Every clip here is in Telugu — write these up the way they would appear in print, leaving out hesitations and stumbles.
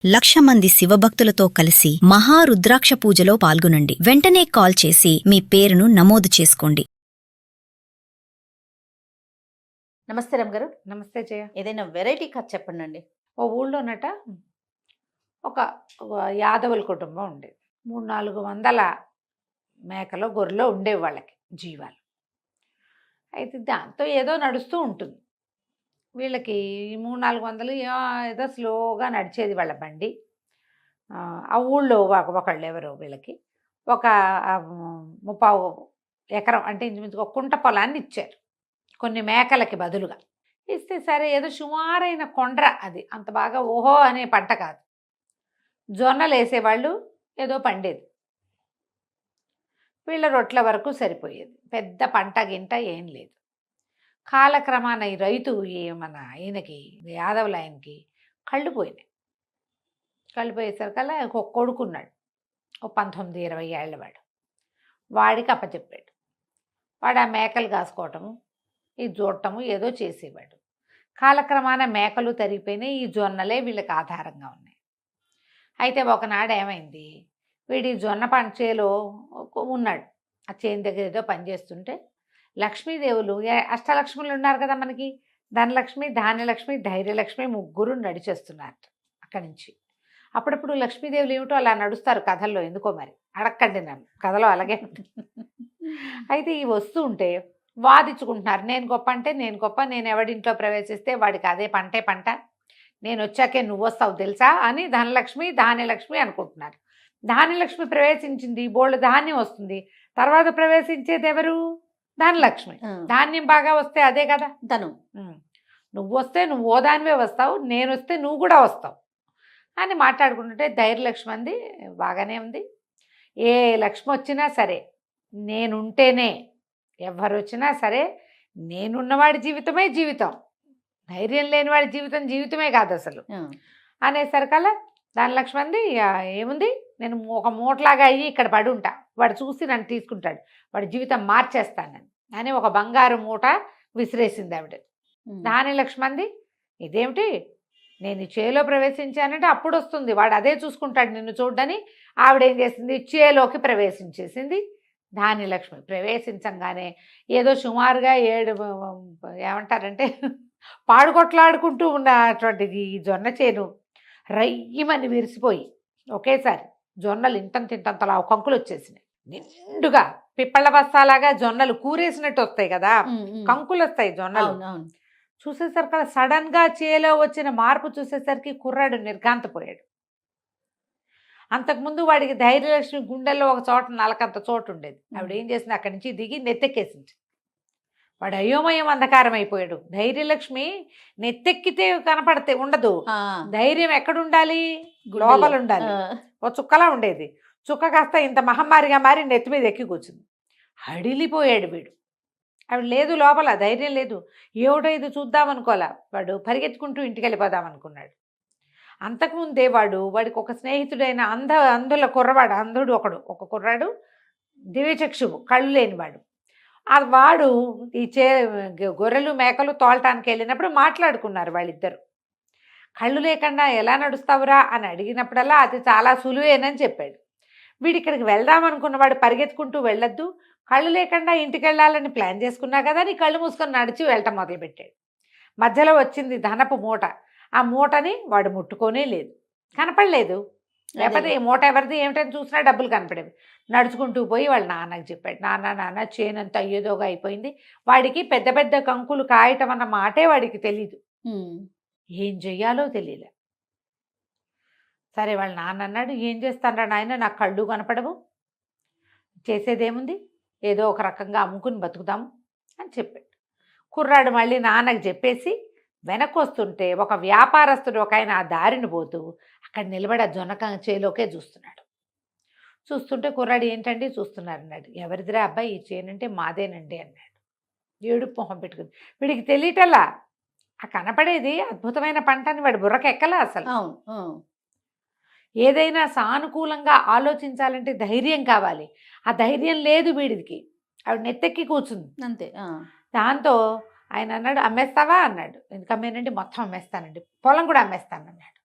1,00,000 మంది శివభక్తులతో కలిసి మహారుద్రాక్ష పూజలో పాల్గొనండి. వెంటనే కాల్ చేసి మీ పేరును నమోదు చేసుకోండి. నమస్తే రమ్ గారు. నమస్తే జయ. ఏదైనా వెరైటీ కథ చెప్పండి. ఓ ఊళ్ళోనట ఒక యాదవుల కుటుంబం ఉండేది. 300-400 మేకలో గొర్రెలో ఉండేవి వాళ్ళకి జీవాలు. అయితే దాంతో ఏదో నడుస్తూ ఉంటుంది. వీళ్ళకి 300-400 ఏదో స్లోగా నడిచేది వాళ్ళ బండి. ఆ ఊళ్ళో ఒకళ్ళు ఎవరో వీళ్ళకి ఒక 30 ఎకరం అంటే ఇంచుమించుగా ఒక కుంట పొలాన్ని ఇచ్చారు కొన్ని మేకలకి బదులుగా. ఇస్తే సరే ఏదో సుమారైన కొండ్ర, అది అంత బాగా ఓహో అనే పంట కాదు. జొన్నలు వేసేవాళ్ళు, ఏదో పండేది. వీళ్ళ రొట్ల వరకు సరిపోయేది, పెద్ద పంట గింట ఏం లేదు. కాలక్రమాన ఈ రైతు మన ఆయనకి, యాదవుల ఆయనకి కళ్ళు పోయినాయి. కళ్ళు పోయేసరికల్లా ఒక కొడుకున్నాడు, ఒక 19-20 ఏళ్ళ వాడు. వాడికి అప్పచెప్పాడు. వాడు ఆ మేకలు కాసుకోవటము, ఈ చూడటము ఏదో చేసేవాడు. కాలక్రమాన మేకలు తరిగిపోయినాయి, ఈ జొన్నలే వీళ్ళకి ఆధారంగా ఉన్నాయి. అయితే ఒకనాడు ఏమైంది, వీడి జొన్న పంట చేలో ఉన్నాడు. ఆ చేను దగ్గర ఏదో పనిచేస్తుంటే లక్ష్మీదేవులు, అష్టలక్ష్ములు ఉన్నారు కదా మనకి, ధనలక్ష్మి, ధాన్యలక్ష్మి, ధైర్యలక్ష్మి ముగ్గురు నడిచేస్తున్నారు అక్కడి నుంచి. అప్పుడప్పుడు లక్ష్మీదేవులు ఏమిటో అలా నడుస్తారు కథల్లో, ఎందుకో మరి అడక్కండి నన్ను, కథలో అలాగే ఉంటుంది. అయితే ఈ వస్తూ ఉంటే వాదించుకుంటున్నారు, నేను గొప్ప అంటే నేను గొప్ప, నేను ఎవడింట్లో ప్రవేశిస్తే వాడికి అదే పంటే పంట, నేను వచ్చాకే నువ్వు వస్తావు తెలుసా అని ధనలక్ష్మి ధాన్యలక్ష్మి అనుకుంటున్నారు. ధాన్యలక్ష్మి ప్రవేశించింది, బోళ్ళు ధాన్యం వస్తుంది. తర్వాత ప్రవేశించేది ఎవరు? ధనలక్ష్మి. ధాన్యం బాగా వస్తే అదే కదా ధనం. నువ్వు వస్తే నువ్వు ఓ దానివే వస్తావు, నేను వస్తే నువ్వు కూడా వస్తావు అని మాట్లాడుకుంటుంటే ధైర్యలక్ష్మి అంది, బాగానే ఉంది, ఏ లక్ష్మి వచ్చినా సరే నేనుంటేనే, ఎవరు వచ్చినా సరే నేనున్నవాడి జీవితమే జీవితం, ధైర్యం లేని వాడి జీవితం జీవితమే కాదు అసలు అనేసరికల్లా ధనలక్ష్మి అంది, ఏముంది, నేను ఒక మూటలాగా అయ్యి ఇక్కడ పడి ఉంటా, వాడు చూసి నన్ను తీసుకుంటాడు, వాడి జీవితం మార్చేస్తానని అని ఒక బంగారు మూట విసిరేసింది ఆవిడ. ధాన్యలక్ష్మి అంది, ఇదేమిటి, నేను చేలో ప్రవేశించానంటే అప్పుడు వస్తుంది, వాడు అదే చూసుకుంటాడు నిన్ను చూడని. ఆవిడేం చేసింది, చేలోకి ప్రవేశించేసింది. ధాన్యలక్ష్మి ప్రవేశించంగానే ఏదో సుమారుగా 7 ఏమంటారంటే పాడుకొట్లాడుకుంటూ ఉన్నటువంటిది ఈ జొన్న చేను రయ్యమని విరిసిపోయి ఒకేసారి జొన్నలు ఇంతంతలా కంకులు వచ్చేసినాయి. నిండుగా పిప్పళ్ళ బస్తాలాగా జొన్నలు కూరేసినట్టు వస్తాయి కదా, కంకులు వస్తాయి జొన్నలు. చూసేసరికి సడన్ గా చేలో వచ్చిన మార్పు చూసేసరికి కుర్రాడు నిర్ఘాంతపోయాడు. అంతకుముందు వాడికి ధైర్యలక్ష్మి గుండెల్లో ఒక చోట నలకంత చోటు ఉండేది. ఆవిడ ఏం చేసింది, అక్కడి నుంచి దిగి నెత్తెక్కేసింది. వాడు అయోమయం అంధకారం అయిపోయాడు. ధైర్యలక్ష్మి నెత్తెక్కితే కనపడితే ఉండదు, ధైర్యం ఎక్కడుండాలి, లోపల ఉండాలి. ఓ చుక్కలా ఉండేది, చుక్క కాస్త ఇంత మహమ్మారిగా మారి నెత్తి మీద ఎక్కి కూర్చుంది. హడిలిపోయాడు వీడు. ఆవిడ లేదు లోపల, ధైర్యం లేదు. ఏమిటో ఇది చూద్దామనుకోలే, వాడు పరిగెత్తుకుంటూ ఇంటికి వెళ్ళిపోదామనుకున్నాడు. అంతకుముందే వాడికి ఒక స్నేహితుడైన అంధుల కుర్రవాడు, అంధుడు ఒక కుర్రాడు, దివ్యచక్షువు, కళ్ళు లేనివాడు. వాడు ఈ గొర్రెలు మేకలు తోలటానికి వెళ్ళినప్పుడు మాట్లాడుకున్నారు వాళ్ళిద్దరు. కళ్ళు లేకుండా ఎలా నడుస్తావురా అని అడిగినప్పుడల్లా అది చాలా సులువేనని చెప్పాడు. వీడు ఇక్కడికి వెళ్దామనుకున్నవాడు పరిగెత్తుకుంటూ వెళ్ళొద్దు, కళ్ళు లేకుండా ఇంటికి వెళ్ళాలని ప్లాన్ చేసుకున్నా కదా అని కళ్ళు మూసుకొని నడిచి వెళ్ళటం మొదలుపెట్టాడు. మధ్యలో వచ్చింది ధనపు మూట. ఆ మూటని వాడు ముట్టుకోనే లేదు, కనపడలేదు. లేకపోతే ఈ మూట ఎవరిది ఏమిటని చూసినా డబ్బులు కనపడేవి. నడుచుకుంటూ పోయి వాళ్ళ నాన్నకి చెప్పాడు, నాన్న చేనంత అయ్యేదోగా అయిపోయింది, వాడికి పెద్ద పెద్ద కంకులు కాయటం అన్న మాటే వాడికి తెలీదు, ఏం చెయ్యాలో తెలియలే. సరే వాళ్ళ నాన్న అన్నాడు, ఏం చేస్తానరా నాయన, నాకు కళ్ళు కనపడవు, చేసేదేముంది, ఏదో ఒక రకంగా అమ్ముకుని బతుకుతాము అని చెప్పాడు. కుర్రాడు మళ్ళీ నాన్నకి చెప్పేసి వెనక్కి వస్తుంటే ఒక వ్యాపారస్తుడు ఒక ఆయన ఆ దారిని పోతూ అక్కడ నిలబడి ఆ జొన్నక చేలోకే చూస్తున్నాడు. చూస్తుంటే కుర్రాడు, ఏంటండి చూస్తున్నారు అన్నాడు. ఎవరిదిరా అబ్బాయి ఈ చేనంటే? మాదేనండి అన్నాడు. ఏడుపు మొహం పెట్టుకుంది. వీడికి తెలియటల్లా ఆ కనపడేది అద్భుతమైన పంట అని వాడి బుర్రకెక్కలా అసలు. ఏదైనా సానుకూలంగా ఆలోచించాలంటే ధైర్యం కావాలి, ఆ ధైర్యం లేదు వీడికి. ఆవిడ నెత్తెక్కి కూర్చుంది అంతే. దాంతో ఆయన అన్నాడు, అమ్మేస్తావా అన్నాడు. ఎందుకు అమ్మేనండి? మొత్తం అమ్మేస్తానండి, పొలం కూడా అమ్మేస్తానన్నాడు.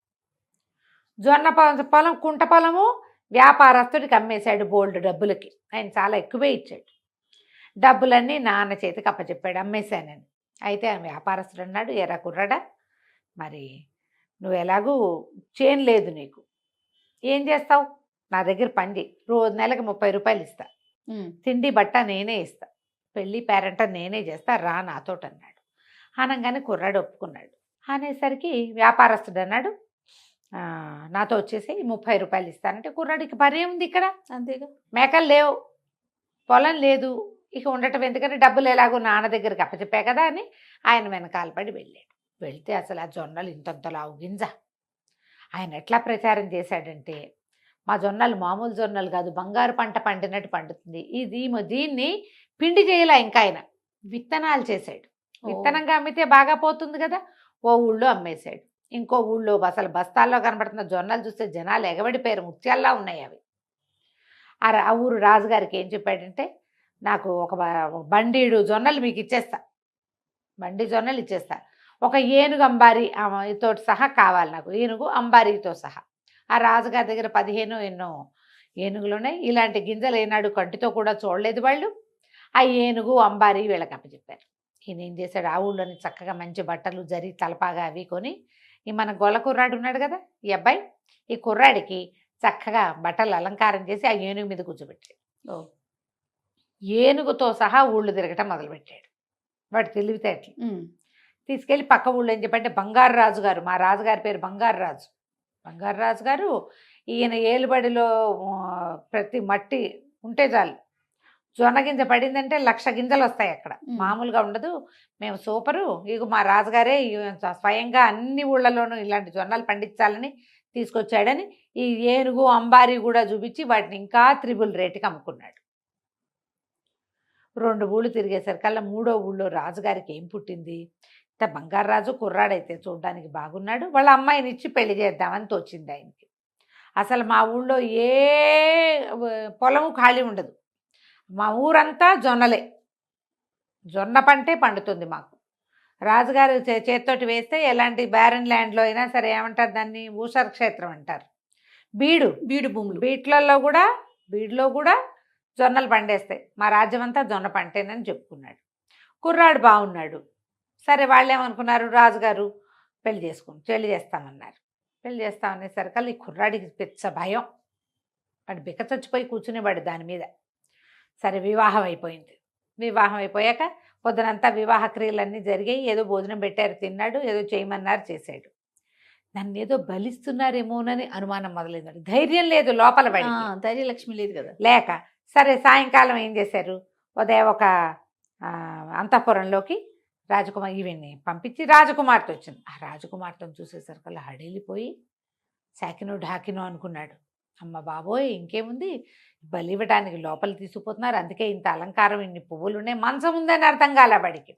పొలం కుంట పొలము వ్యాపారస్తుడికి అమ్మేశాడు బోల్డ్ డబ్బులకి. ఆయన చాలా ఎక్కువే ఇచ్చాడు. డబ్బులన్నీ నాన్న చేతికి అప్పచెప్పాడు అమ్మేశానని. అయితే ఆ వ్యాపారస్తుడు అన్నాడు, ఎరా కుర్రాడా, మరి నువ్వు ఎలాగూ చేను లేదు నీకు, ఏం చేస్తావు, నా దగ్గర పని చేయి, రోజు నెలకు 30 రూపాయలు ఇస్తా, తిండి బట్ట నేనే ఇస్తా, పెళ్ళి పేరంట నేనే చేస్తా, రా నాతోటి అన్నాడు. అనగానే కుర్రాడు ఒప్పుకున్నాడు. అనేసరికి వ్యాపారస్తుడు అన్నాడు, నాతో వచ్చేసి 30 రూపాయలు ఇస్తానంటే కుర్రాడికి పని ఏముంది ఇక్కడ, అంతేగా, మేకలు లేవు, పొలం లేదు, ఇక ఉండటం ఎందుకంటే డబ్బులు ఎలాగో నాన్న దగ్గరికి అప్పచెప్పా కదా అని ఆయన వెనకాల పడి వెళ్ళాడు. వెళ్తే అసలు ఆ జొన్నలు ఇంతంతలావు గింజ. ఆయన ఎట్లా ప్రచారం చేశాడంటే, మా జొన్నలు మామూలు జొన్నలు కాదు, బంగారు పంట పండినట్టు పండుతుంది, దీన్ని పిండి చేయలే, ఇంకా ఆయన విత్తనాలు చేశాడు. విత్తనంగా అమ్మితే బాగా పోతుంది కదా, ఓ ఊళ్ళో అమ్మేశాడు. ఇంకో ఊళ్ళో అసలు బస్తాల్లో కనబడుతున్న జొన్నలు చూస్తే జనాలు ఎగబడిపోయారు, ముత్యాల్లా ఉన్నాయి అవి. ఆ ఊరు రాజుగారికి ఏం చెప్పాడంటే, నాకు ఒక బండీడు జొన్నలు మీకు ఇచ్చేస్తా, బండి జొన్నలు ఇచ్చేస్తా, ఒక ఏనుగు అంబారీ తోటి సహా కావాలి నాకు, ఏనుగు అంబారీతో సహా. ఆ రాజుగారి దగ్గర 15 ఎన్నో ఏనుగులు ఉన్నాయి. ఇలాంటి గింజలు ఏనాడు కంటితో కూడా చూడలేదు వాళ్ళు. ఆ ఏనుగు అంబారీ వీళ్ళకి అప్పచెప్పారు. ఈయన ఏం చేశాడు, ఆ ఊళ్ళోని చక్కగా మంచి బట్టలు జరి తలపాగా అవి కొని, ఈ మన గొల్ల కుర్రాడు ఉన్నాడు కదా ఈ అబ్బాయి, ఈ కుర్రాడికి చక్కగా బట్టలు అలంకారం చేసి ఆ ఏనుగు మీద కూర్చోబెట్టాడు. ఏనుగుతో సహా ఊళ్ళు తిరగటం మొదలుపెట్టాడు. వాడు తెలివితేటలు. తీసుకెళ్ళి పక్క ఊళ్ళో ఏం చెప్పంటే, బంగారు రాజు గారు, మా రాజుగారి పేరు బంగారు రాజు, బంగారు రాజు గారు, ఈయన ఏలుబడిలో ప్రతి మట్టి ఉంటే చాలు, జొన్న గింజ పడిందంటే 1,00,000 గింజలు వస్తాయి అక్కడ, మామూలుగా ఉండదు, మేము సూపరు, ఇక మా రాజుగారే స్వయంగా అన్ని ఊళ్ళలోనూ ఇలాంటి జొన్నలు పండించాలని తీసుకొచ్చాడని ఈ ఏనుగు అంబారీ కూడా చూపించి వాటిని ఇంకా 3 రేటుకి అమ్ముకున్నాడు. 2 ఊళ్ళు తిరిగేసరికల్లా 3వ ఊళ్ళో రాజుగారికి ఏం పుట్టింది, బంగారు రాజు కుర్రాడైతే చూడడానికి బాగున్నాడు, వాళ్ళ అమ్మాయిని ఇచ్చి పెళ్లి చేద్దామని తోచింది ఆయనకి. అసలు మా ఊళ్ళో ఏ పొలము ఖాళీ ఉండదు, మా ఊరంతా జొన్నలే, జొన్న పంటే పండుతుంది మాకు. రాజుగారు చేత్తోటి వేస్తే ఎలాంటి బ్యారన్ ల్యాండ్లో అయినా సరే ఏమంటారు దాన్ని, ఊషర క్షేత్రం అంటారు, బీడు భూములు, బీడులో కూడా జొన్నలు పండేస్తాయి, మా రాజ్యం అంతా జొన్న పంటేనని చెప్పుకున్నాడు. కుర్రాడు బాగున్నాడు. సరే వాళ్ళు ఏమనుకున్నారు, రాజుగారు పెళ్లి చేస్తామన్నారు. పెళ్లి చేస్తామనేసరికల్లా ఈ కుర్రాడికి పెద్ద భయం, వాడు బిక్క చచ్చిపోయి కూర్చునేవాడు దాని మీద. సరే వివాహం అయిపోయింది. వివాహం అయిపోయాక పొద్దునంతా వివాహ క్రియలన్నీ జరిగాయి, ఏదో భోజనం పెట్టారు, తిన్నాడు, ఏదో చేయమన్నారు చేశాడు. నన్ను ఏదో బలిస్తున్నారేమోనని అనుమానం మొదలైంది. ధైర్యం లేదు లోపల పడి, ధైర్యలక్ష్మి లేదు కదా, లేక సరే సాయంకాలం ఏం చేశారు, ఉదయం ఒక అంతఃపురంలోకి ఈవిని పంపించి రాజకుమార్తె వచ్చింది. ఆ రాజకుమార్తెను చూసేసరికల్లా హడేలిపోయి సాకినో ఢాకినో అనుకున్నాడు. అమ్మ బాబోయ్, ఇంకేముంది, బలి ఇవ్వడానికి లోపల తీసుకుపోతున్నారు, అందుకే ఇంత అలంకారం, ఇన్ని పువ్వులు ఉన్నాయి, మంచం ఉందని అర్థం కాలే వాడికి.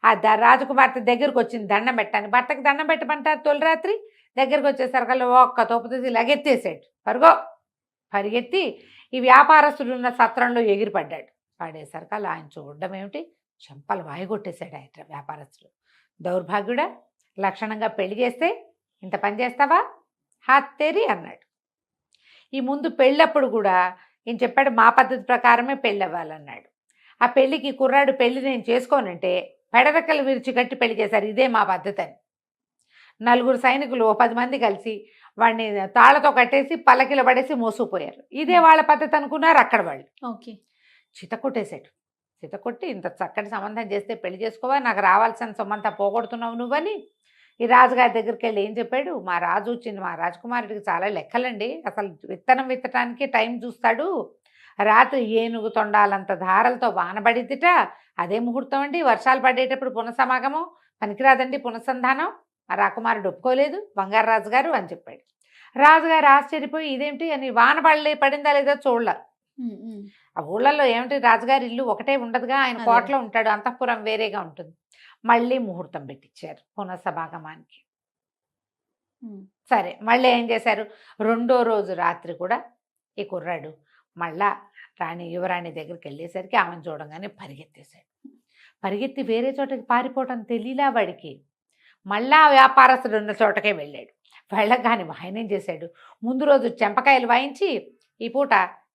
ఆ రాజకుమార్తె దగ్గరకు వచ్చింది దండం పెట్టాను, భర్తకి దండం పెట్టమంటారు తొలి రాత్రి. దగ్గరకు వచ్చేసరికల్లా ఒక్క తోపు తీసి లగెత్తేసాడు, పరిగెత్తి ఈ వ్యాపారస్తుడు ఉన్న సత్రంలో ఎగిరిపడ్డాడు. పడేసరికల్లా ఆయన చూడడం ఏమిటి, చెంపలు వాయిగొట్టేశాడు ఆయన వ్యాపారస్తుడు. దౌర్భాగ్యుడా, లక్షణంగా పెళ్లి చేస్తే ఇంత పని చేస్తావా, హాత్తేరి అన్నాడు. ఈ ముందు పెళ్ళప్పుడు కూడా ఈయన చెప్పాడు, మా పద్ధతి ప్రకారమే పెళ్ళి అవ్వాలన్నాడు. ఆ పెళ్ళికి కుర్రాడు పెళ్లి నేను చేసుకోనంటే పెడరెక్కలు విరిచి కట్టి పెళ్లి చేశారు, ఇదే మా పద్ధతి అని. 4 సైనికులు 10 మంది కలిసి వాడిని తాళ్లతో కట్టేసి పల్లకిలో పడేసి మోసుకుపోయారు. ఇదే వాళ్ళ పద్ధతి అనుకున్నారు అక్కడ వాళ్ళు. చితకొట్టేశాడు. చితకొట్టి, ఇంత చక్కటి సంబంధం చేస్తే పెళ్లి చేసుకోవా, నాకు రావాల్సిన సొమ్మంతా పోగొడుతున్నావు నువ్వని ఈ రాజుగారి దగ్గరికి వెళ్ళి ఏం చెప్పాడు, మా రాజకుమారుడికి చాలా లెక్కలండి, అసలు విత్తనం విత్తటానికి టైం చూస్తాడు, రాత్రి ఏనుగు తొండాలంత ధారలతో వానబడిద్దిట, అదే ముహూర్తం అండి, వర్షాలు పడేటప్పుడు పునఃసమాగమం పనికిరాదండి, పునఃసంధానం. ఆ రాకుమారుడు ఒప్పుకోలేదు, బంగారు రాజుగారు అని చెప్పాడు. రాజుగారు ఆశ్చర్యపోయి ఇదేమిటి అని, వాన పడిందా లేదా చూడలే. ఆ ఊళ్ళల్లో ఏమిటి, రాజుగారి ఇల్లు ఒకటే ఉండదుగా, ఆయన కోటలో ఉంటాడు, అంతఃపురం వేరేగా ఉంటుంది. మళ్ళీ ముహూర్తం పెట్టించారు పునఃసమాగమానికి. సరే మళ్ళీ ఏం చేశారు, 2వ రోజు రాత్రి కూడా ఈ కుర్రాడు మళ్ళా యువరాణి దగ్గరికి వెళ్ళేసరికి ఆమెను చూడంగానే పరిగెత్తేశాడు. పరిగెత్తి వేరే చోటకి పారిపోవటం తెలియలా వాడికి. మళ్ళా వ్యాపారస్తుడు ఉన్న చోటకే వెళ్ళాడు. వెళ్ళగానే మా ఆయన ఏం చేశాడు, ముందు రోజు చెంపకాయలు వాయించి ఈ పూట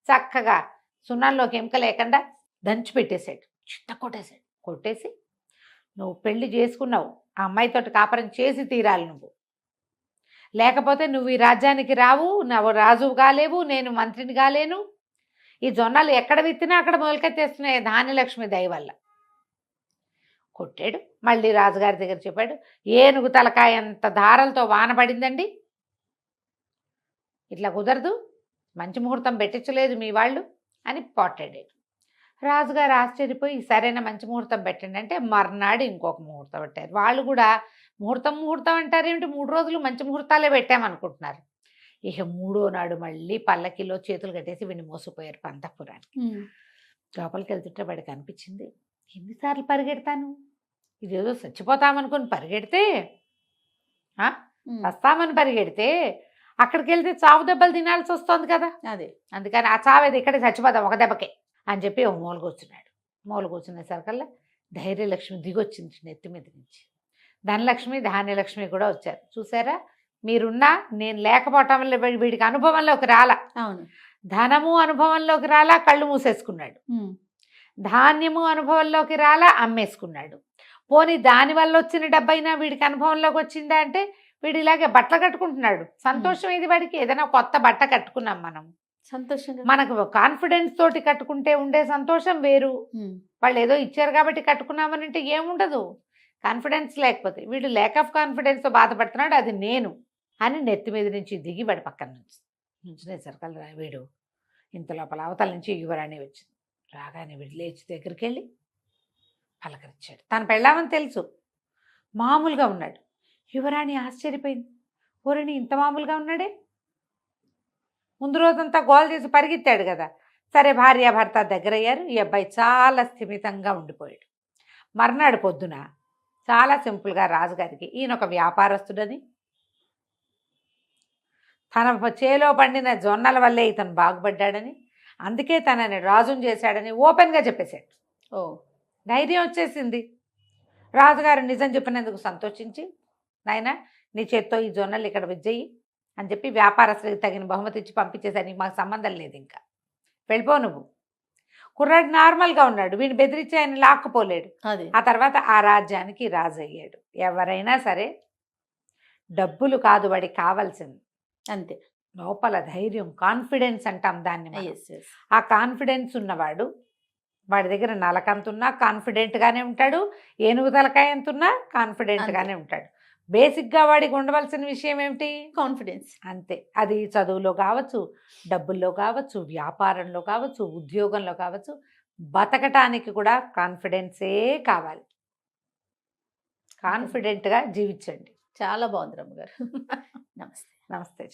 చక్కగా సున్నంలోకి ఎముక లేకుండా దంచి పెట్టేశాడు, చిన్న కొట్టేశాడు. కొట్టేసి నువ్వు పెళ్లి చేసుకున్నావు, ఆ అమ్మాయితోటి కాపురం చేసి తీరాలి నువ్వు, లేకపోతే నువ్వు ఈ రాజ్యానికి రావు, నువ్వు రాజువు కాలేవు, నేను మంత్రిని కాలేను. ఈ జొన్నలు ఎక్కడ విత్తినా అక్కడ మొలకెత్తేస్తున్నాయి ధాన్యలక్ష్మి దయ వల్ల. కొట్టాడు. మళ్ళీ రాజుగారి దగ్గర చెప్పాడు, ఏనుగు తలకాయ అంత దారలతో వాన పడిందండి, ఇట్లా కుదరదు, మంచి ముహూర్తం పెట్టించలేదు మీ వాళ్ళు అని పోట్లాడాడు. రాజుగారు ఆశ్చర్యపోయి సరైన మంచి ముహూర్తం పెట్టండి అంటే మర్నాడు ఇంకొక ముహూర్తం పెట్టారు. వాళ్ళు కూడా ముహూర్తం అంటారు ఏమిటి, 3 రోజులు మంచి ముహూర్తాలే పెట్టామనుకుంటున్నారు. ఇక 3వ నాడు మళ్ళీ పల్లకిలో చేతులు కట్టేసి వీడిని మోసిపోయారు పంతపురానికి. లోపలికి వెళ్తుంటే వాడికి అనిపించింది, ఎన్నిసార్లు పరిగెడతాను, ఇదేదో చచ్చిపోతామనుకుని పరిగెడితే, వస్తామని పరిగెడితే అక్కడికి వెళ్తే చావు దెబ్బలు తినాల్సి వస్తుంది కదా, అదే అందుకని ఆ చావేది ఇక్కడే చచ్చిపోతాం ఒక దెబ్బకే అని చెప్పి ఒక మూల కూర్చున్నాడు. మూల కూర్చునేసరికల్లా ధైర్యలక్ష్మి దిగొచ్చింది నెత్తి మీద నుంచి. ధనలక్ష్మి ధాన్యలక్ష్మి కూడా వచ్చారు. చూసారా, మీరున్నా నేను లేకపోవటం వల్ల వీడికి అనుభవంలోకి రాలా, అవును, ధనము అనుభవంలోకి రాలా, కళ్ళు మూసేసుకున్నాడు. ధాన్యము అనుభవంలోకి రాలా, అమ్మేసుకున్నాడు. పోనీ దానివల్ల వచ్చిన డబ్బైనా వీడికి అనుభవంలోకి వచ్చిందా అంటే వీడు ఇలాగే బట్టలు కట్టుకుంటున్నాడు. సంతోషం ఇది వాడికి, ఏదైనా కొత్త బట్ట కట్టుకున్నాం మనం, సంతోషంగా మనకు కాన్ఫిడెన్స్ తోటి కట్టుకుంటే ఉండే సంతోషం వేరు. వాళ్ళు ఏదో ఇచ్చారు కాబట్టి కట్టుకున్నామని అంటే ఏముండదు, కాన్ఫిడెన్స్ లేకపోతే. వీడు ల్యాక్ ఆఫ్ కాన్ఫిడెన్స్తో బాధపడుతున్నాడు, అది నేను అని నెత్తి మీద నుంచి దిగి వాడి పక్కన నుంచునేసరికల్ వీడు ఇంత లోపల అవతల నుంచి యువరాణి వచ్చింది. రాగానే వీడు లేచి దగ్గరికి వెళ్ళి పలకరించాడు. తను పెళ్ళామని తెలుసు, మామూలుగా ఉన్నాడు. యువరాణి ఆశ్చర్యపోయింది, ఊరిని ఇంత మామూలుగా ఉన్నాడే, ముందు రోజంతా గోల్ చేసి పరిగెత్తాడు కదా. సరే భార్యాభర్త దగ్గరయ్యారు. ఈ అబ్బాయి చాలా స్థిమితంగా ఉండిపోయాడు. మర్నాడు పొద్దున చాలా సింపుల్గా రాజుగారికి, ఈయన ఒక వ్యాపారస్తుడని, తన చేలో పండిన జొన్నల వల్లే ఇతను బాగుపడ్డాడని, అందుకే తనని రాజుని చేశాడని ఓపెన్గా చెప్పేశాడు. ఓ, ధైర్యం వచ్చేసింది. రాజుగారు నిజం చెప్పినందుకు సంతోషించి, నాయనా నీ చేత్తో ఈ జొన్నలు ఇక్కడ విజ్జయి అని చెప్పి వ్యాపారస్తుడికి తగిన బహుమతి ఇచ్చి పంపించేశాడు. నీకు మాకు సంబంధం లేదు, ఇంకా వెళ్ళిపో నువ్వు. కుర్రాడు నార్మల్గా ఉన్నాడు, వీడిని బెదిరించి ఆయన లాక్కుపోలేడు. ఆ తర్వాత ఆ రాజ్యానికి రాజు అయ్యాడు. ఎవరైనా సరే డబ్బులు కాదు వాడికి కావాల్సింది, అంతే, లోపల ధైర్యం, కాన్ఫిడెన్స్ అంటాం దాన్ని. ఆ కాన్ఫిడెన్స్ ఉన్నవాడు, వాడి దగ్గర నలకంతున్నా కాన్ఫిడెంట్గానే ఉంటాడు, ఏనుగు తలకాయ ఎంతున్నా కాన్ఫిడెంట్గానే ఉంటాడు. బేసిక్గా వాడికి ఉండవలసిన విషయం ఏమిటి, కాన్ఫిడెన్స్. అంతే. అది చదువులో కావచ్చు, డబ్బుల్లో కావచ్చు, వ్యాపారంలో కావచ్చు, ఉద్యోగంలో కావచ్చు, బతకటానికి కూడా కాన్ఫిడెన్సే కావాలి. కాన్ఫిడెంట్గా జీవించండి. చాలా బాగుంది రమ్మగారు. నమస్తే. నమస్తే.